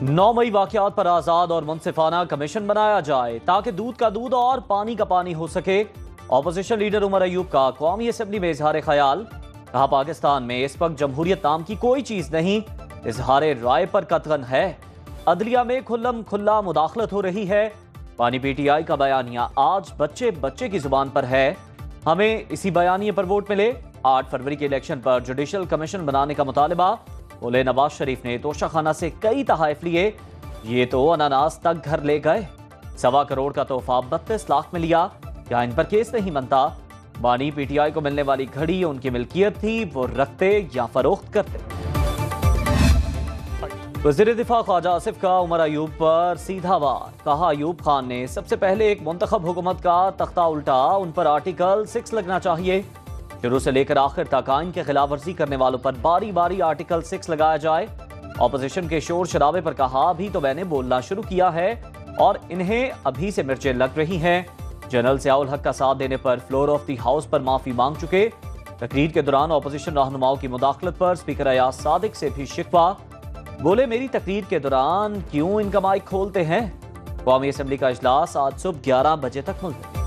9 मई वाकयात पर आजाद और मुनसिफाना कमीशन बनाया जाए ताकि दूध का दूध और पानी का पानी हो सके। ऑपोजिशन लीडर उमर अयूब का कौमी असम्बली में इजहार ख्याल। कहा, पाकिस्तान में इस वक्त जमहूरियत नाम की कोई चीज नहीं, इजहार राय पर कतगन है। अदलिया में खुल्लम खुल्ला मुदाखलत हो रही है। पानी पीटीआई का बयानिया आज बच्चे बच्चे की जुबान पर है, हमें इसी बयानिए पर वोट मिले। 8 फरवरी के इलेक्शन पर जुडिशल कमीशन बनाने का मुतालबा। बोले, नवाज शरीफ ने तोशाखाना से कई तहाइफ लिए, ये तो अनानास तक घर ले गए। 1.25 करोड़ का तोहफा 32 लाख में लिया, क्या इन पर केस नहीं बनता? बानी पीटीआई को मिलने वाली घड़ी उनकी मिल्कियत थी, वो रखते या फरोख्त करते। वज़ीर दिफा ख्वाजा आसिफ का उमर अयूब पर सीधा वार। कहा, अयूब खान ने सबसे पहले एक मुंतखब हुकूमत का तख्ता उल्टा, उन पर आर्टिकल 6 लगना चाहिए। शुरू से लेकर आखिर तक आइन के खिलाफ वर्जी करने वालों पर बारी बारी आर्टिकल 6 लगाया जाए। ऑपोजिशन के शोर शराबे पर कहा, अभी तो मैंने बोलना शुरू किया है और इन्हें अभी से मिर्चें लग रही हैं। जनरल ज़ियाउल हक का साथ देने पर फ्लोर ऑफ द हाउस पर माफी मांग चुके। तकरीर के दौरान ऑपोजिशन रहनुमाओं की मुदाखलत पर स्पीकर अयाज सादिक से भी शिकवा। बोले, मेरी तकरीर के दौरान क्यों इनका माइक खोलते हैं? कौमी असम्बली का इजलास आज सुबह 11 बजे तक मुलतवी।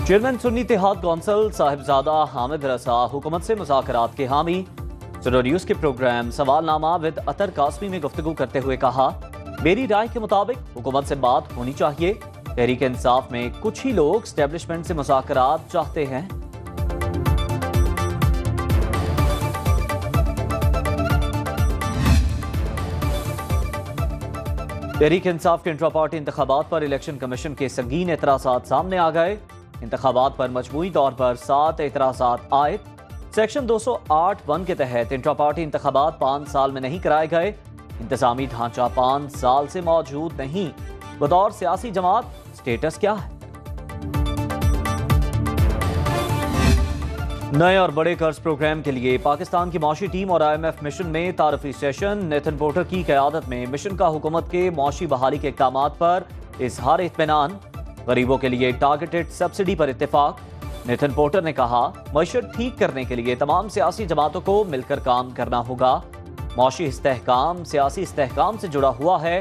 चेयरमैन सुन्नी इत्तेहाद कौंसिल साहिबजादा हामिद रजा हुकूमत से मुज़ाकरात के हामी। सुनो न्यूज़ के प्रोग्राम सवालनामा विद अतर कासमी में गुफ्तगू करते हुए कहा, मेरी राय के मुताबिक हुकूमत से बात होनी चाहिए। तहरीक इंसाफ में कुछ ही लोग एस्टेब्लिशमेंट से मुज़ाकरात चाहते हैं। तहरीक इंसाफ के इंट्रा पार्टी इंतखाबात पर इलेक्शन कमीशन के संगीन एतराज़ात सामने आ गए। इंतखाबात पर मजमूई तौर पर 7 एतराज़ात आए। सेक्शन 208(1) के तहत इंट्रा पार्टी इंतखाबात 5 साल में नहीं कराए गए। इंतजामी ढांचा 5 साल से मौजूद नहीं। बतौर सियासी जमात स्टेटस क्या है? नए और बड़े कर्ज प्रोग्राम के लिए पाकिस्तान की मौशी टीम और IMF मिशन में तारफी सेशन। नेथन पोर्टर की क़यादत में मिशन का हुकूमत के मौशी बहाली के इक़दामात पर इजहार इत्मीनान। गरीबों के लिए टारगेटेड सब्सिडी पर इत्तेफाक। नेथन पोर्टर ने कहा, मईशत ठीक करने के लिए तमाम सियासी जमातों को मिलकर काम करना होगा। मौशी इस्तेहकाम सियासी इस्तेहकाम से जुड़ा हुआ है।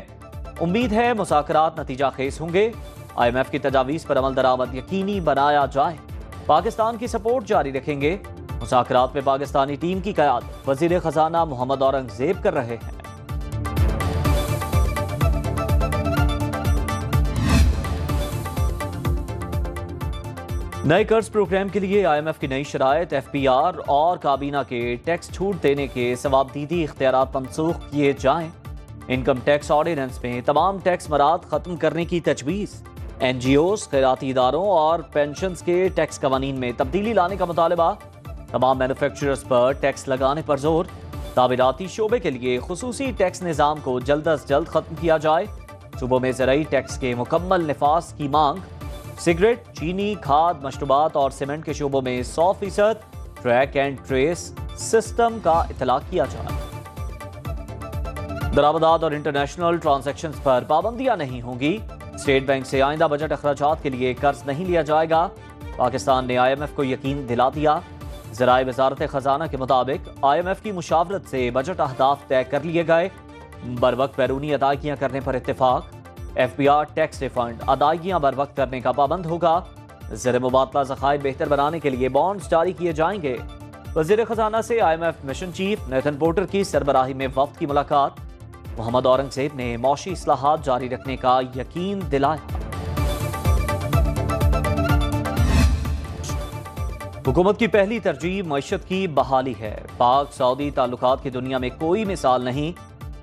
उम्मीद है मुज़ाकरात नतीजा खेज होंगे। IMF की तजावीज़ पर अमल दरामद यकीनी बनाया जाए। पाकिस्तान की सपोर्ट जारी रखेंगे। मुज़ाकरात में पाकिस्तानी टीम की क़यादत वज़ीर ख़जाना मोहम्मद औरंगज़ेब कर रहे हैं। नए कर्ज प्रोग्राम के लिए IMF की नई शराइत, FPR और काबीना के टैक्स छूट देने के सवाबदीदी इख्तियारात मनसूख किए जाएं। इनकम टैक्स ऑर्डिनेंस में तमाम टैक्स मराद खत्म करने की तजवीज़। NGOs, खैराती इदारों और पेंशन्स के टैक्स कवानीन में तब्दीली लाने का मुतालबा। तमाम मैन्युफैक्चरर्स पर टैक्स लगाने पर जोर। तामीराती शोबे के लिए खुसूसी टैक्स निज़ाम को जल्द अज जल्द खत्म किया जाए। सूबों में ज़राई टैक्स के मुकम्मल निफाज की मांग। सिगरेट, चीनी, खाद, मशरूबात और सीमेंट के शोबों में 100% ट्रैक एंड ट्रेस सिस्टम का इतलाक किया जाए। दरामदात और इंटरनेशनल ट्रांजैक्शंस पर पाबंदियां नहीं होंगी। स्टेट बैंक से आइंदा बजट अखराजात के लिए कर्ज नहीं लिया जाएगा। पाकिस्तान ने IMF को यकीन दिला दिया। ज़राए वज़ारत ख़जाना के मुताबिक IMF की मुशावरत से बजट अहदाफ तय कर लिए गए। बरवक्त बैरूनी अदायगियाँ करने पर इत्तेफाक। FPR टैक्स रिफंड अदायगियाँ बर वक्त करने का पाबंद होगा। ज़र मुबादला ज़खायर बेहतर बनाने के लिए बॉन्ड्स जारी किए जाएंगे। वज़ीर ख़जाना से IMF mission chief Nathan porter की सरबराही में वफ्द की मुलाकात। मोहम्मद औरंगज़ेब ने मौशी इस्लाहात जारी रखने का यकीन दिलाया। हुकूमत की पहली तरजीह मईशत की बहाली है। पाक सऊदी ताल्लुकात की दुनिया में कोई मिसाल नहीं।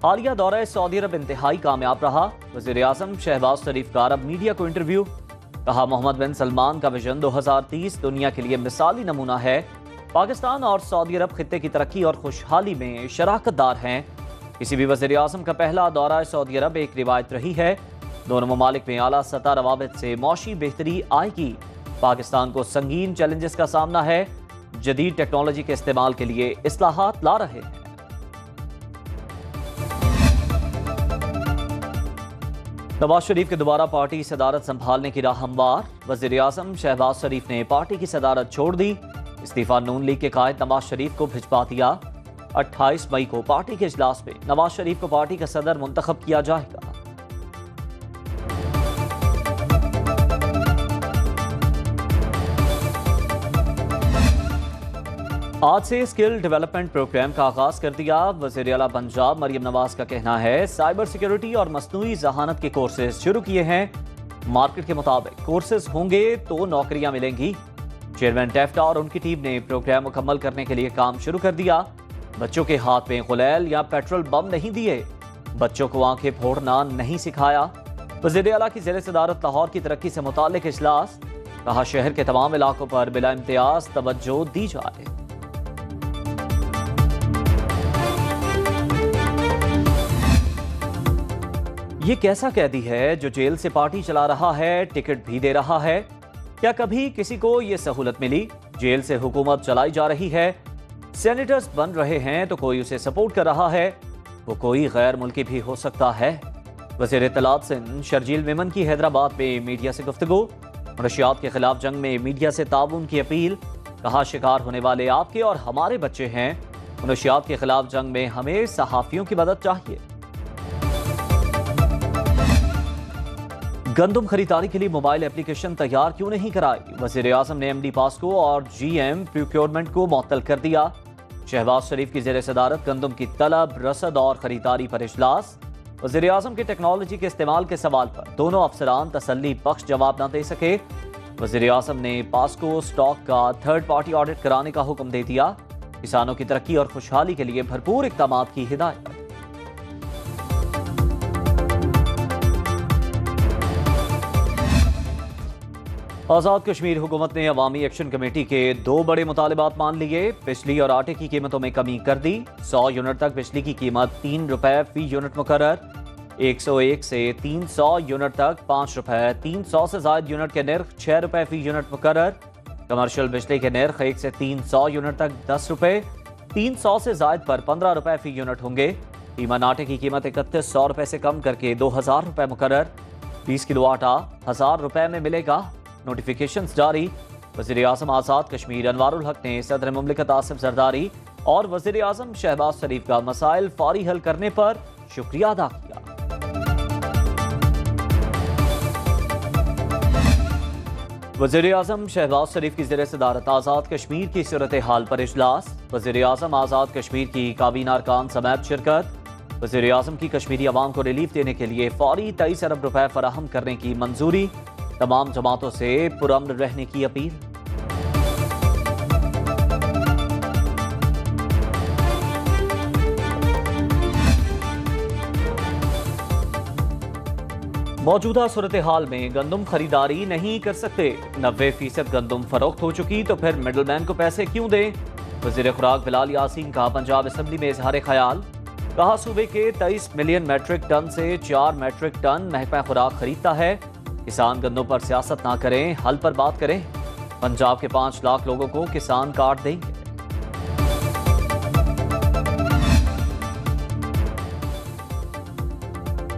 हालिया दौरा सऊदी अरब इंतहाई कामयाब रहा। वज़ीर आज़म शहबाज शरीफ का अरब मीडिया को इंटरव्यू। कहा, मोहम्मद बिन सलमान का विजन 2030 दुनिया के लिए मिसाली नमूना है। पाकिस्तान और सऊदी अरब खित्ते की तरक्की और खुशहाली में शराकतदार हैं। किसी भी वज़ीर आज़म का पहला दौरा सऊदी अरब एक रिवायत रही है। दोनों ममालिक में आला सतह रवाबित से मौशी बेहतरी आएगी। पाकिस्तान को संगीन चैलेंजेस का सामना है। जदीद टेक्नोलॉजी के इस्तेमाल के लिए इस्लाहात ला रहे हैं। नवाज शरीफ के दोबारा पार्टी सदारत संभालने की राह हमवार। वज़ीर आज़म शहबाज शरीफ ने पार्टी की सदारत छोड़ दी। इस्तीफा नून लीग के कायद नवाज शरीफ को भिजवा दिया। 28 मई को पार्टी के इजलास में नवाज शरीफ को पार्टी का सदर मुंतखब किया जाएगा। आज से स्किल डेवलपमेंट प्रोग्राम का आगाज कर दिया। वज़ीर आला पंजाब मरियम नवाज का कहना है साइबर सिक्योरिटी और मस्नूई जहानत के कोर्सेज शुरू किए हैं। मार्केट के मुताबिक कोर्सेज होंगे तो नौकरियां मिलेंगी। चेयरमैन टेफ्टा और उनकी टीम ने प्रोग्राम मुकम्मल करने के लिए काम शुरू कर दिया। बच्चों के हाथ में गुलैल या पेट्रोल बम नहीं दिए, बच्चों को आंखें फोड़ना नहीं सिखाया। वज़ीर आला की ज़ेर सदारत लाहौर की तरक्की से मुताल्लिक इजलास, कहा शहर के तमाम इलाकों पर बिला इम्तियाज तवज्जो दी जाए। ये कैसा कैदी है जो जेल से पार्टी चला रहा है, टिकट भी दे रहा है? क्या कभी किसी को ये सहूलत मिली? जेल से हुकूमत चलाई जा रही है, सेनेटर्स बन रहे हैं तो कोई उसे सपोर्ट कर रहा है, वो कोई गैर मुल्की भी हो सकता है। वज़ीर इत्तलात सिंध शर्जील मेमन की हैदराबाद में मीडिया से गुफ्तगू, मनशियात के खिलाफ जंग में मीडिया से ताउन की अपील, कहा शिकार होने वाले आपके और हमारे बच्चे हैं, मनशियात के खिलाफ जंग में हमें सहाफियों की मदद चाहिए। गंदम खरीदारी के लिए मोबाइल एप्लीकेशन तैयार क्यों नहीं कराई? वज़ीर आज़म ने एमडी पास्को और जीएम प्रोक्योरमेंट को मुअत्तल कर दिया। शहबाज शरीफ की ज़ेर सदारत गंदम की तलब, रसद और खरीदारी पर इजलास। वज़ीर आज़म के टेक्नोलॉजी के इस्तेमाल के सवाल पर दोनों अफसरान तसल्ली बख्श जवाब न दे सके। वज़ीर आज़म ने पास्को स्टॉक का थर्ड पार्टी ऑडिट कराने का हुक्म दे दिया। किसानों की तरक्की और खुशहाली के लिए भरपूर इक़दाम की हिदायत। आज़ाद कश्मीर हुकूमत ने अवामी एक्शन कमेटी के 2 बड़े मुतालिबात मान लिए। बिजली और आटे की कीमतों में कमी कर दी। 100 यूनिट तक बिजली की कीमत 3 रुपए फी यूनिट मुकर्रर। 101 से 300 यूनिट तक 5 रुपए। 300 से ज़ायद यूनिट के निर्ख 6 रुपए फी यूनिट मुकर्रर। कमर्शियल बिजली के निर्ख 1 से 300 यूनिट तक 10 रुपए। 300 से ज़ायद पर 15 रुपए फी यूनिट होंगे। ईमन आटे की कीमत 3100 रुपए से कम करके 2000 रुपए मुकर्रर। 20 किलो आटा 1000 रुपए में मिलेगा। नोटिफिकेशंस जारी। वज़ीर आज़म आज़ाद कश्मीर अनवारुल हक ने सदर मुमलिकत आसिफ जरदारी और वज़ीर आज़म शहबाज शरीफ का मसाइल फौरी हल करने पर शुक्रिया अदा किया। वज़ीर आज़म शहबाज शरीफ की ज़ेर सदारत आज़ाद कश्मीर की सूरत हाल पर इजलास। वज़ीर आज़म आज़ाद कश्मीर की काबीना अरकान समेत शिरकत। वज़ीर आज़म की कश्मीरी अवाम को रिलीफ देने के लिए फौरी 23 अरब रुपए फराहम करने की मंजूरी। तमाम जमातों से पुरअमन रहने की अपील। मौजूदा सूरत हाल में गंदम खरीदारी नहीं कर सकते। 90% गंदम फरोख्त हो चुकी तो फिर मिडलमैन को पैसे क्यों दें? वज़ीर खुराक बिलाल यासीन का पंजाब असम्बली में इजहार ख्याल, कहा सूबे के 23 मिलियन मैट्रिक टन से 4 मैट्रिक टन महकमा खुराक खरीदता है। किसान गंदों पर सियासत ना करें, हल पर बात करें। पंजाब के 5 लाख लोगों को किसान कार्ड देंगे।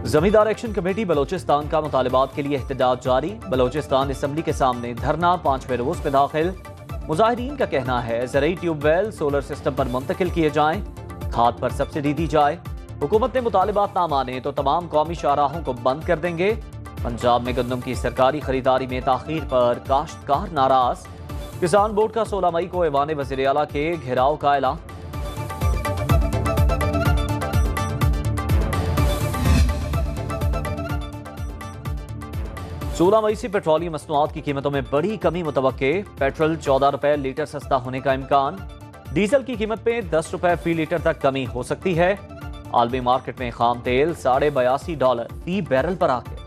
जमींदार एक्शन कमेटी बलोचिस्तान का मुतालिबात के लिए एहतजाज जारी। बलोचिस्तान असम्बली के सामने धरना 5वें रोज पे दाखिल। मुजाहिरीन का कहना है ज़रई ट्यूबवेल सोलर सिस्टम पर मुंतकिल किए जाएं, खाद पर सब्सिडी दी जाए। हुकूमत ने मुतालिबात ना माने तो तमाम कौमी शाहराहों को बंद कर देंगे। पंजाब में गंदम की सरकारी खरीदारी में ताखीर पर काश्तकार नाराज। किसान बोर्ड का 16 मई को ऐवान वज़ीर आला के घेराव का ऐलान। सोलह मई से पेट्रोलियम मसनूआत की कीमतों में बड़ी कमी मुतवक्के। पेट्रोल 14 रुपए लीटर सस्ता होने का इम्कान। डीजल की कीमत में 10 रुपए फी लीटर तक कमी हो सकती है। आलमी मार्केट में खाम तेल $82 फी बैरल पर आके।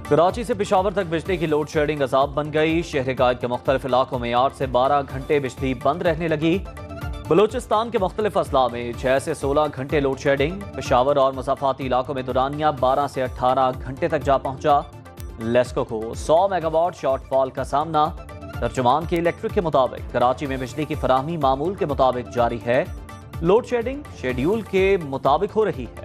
कराची से पिशावर तक बिजली की लोड शेडिंग अजाब बन गई। शहर कायद के मुख्तलिफ इलाकों में 8 से 12 घंटे बिजली बंद रहने लगी। बलूचिस्तान के मुख्तलिफ अजला में 6 से 16 घंटे लोड शेडिंग। पिशावर और मसाफाती इलाकों में दुरानिया 12 से 18 घंटे तक जा पहुंचा। लेस्को को 100 मेगावाट शॉर्टफॉल का सामना। तर्जुमान के इलेक्ट्रिक के मुताबिक कराची में बिजली की फराहमी मामूल के मुताबिक जारी है। लोड शेडिंग शेड्यूल के मुताबिक हो रही है।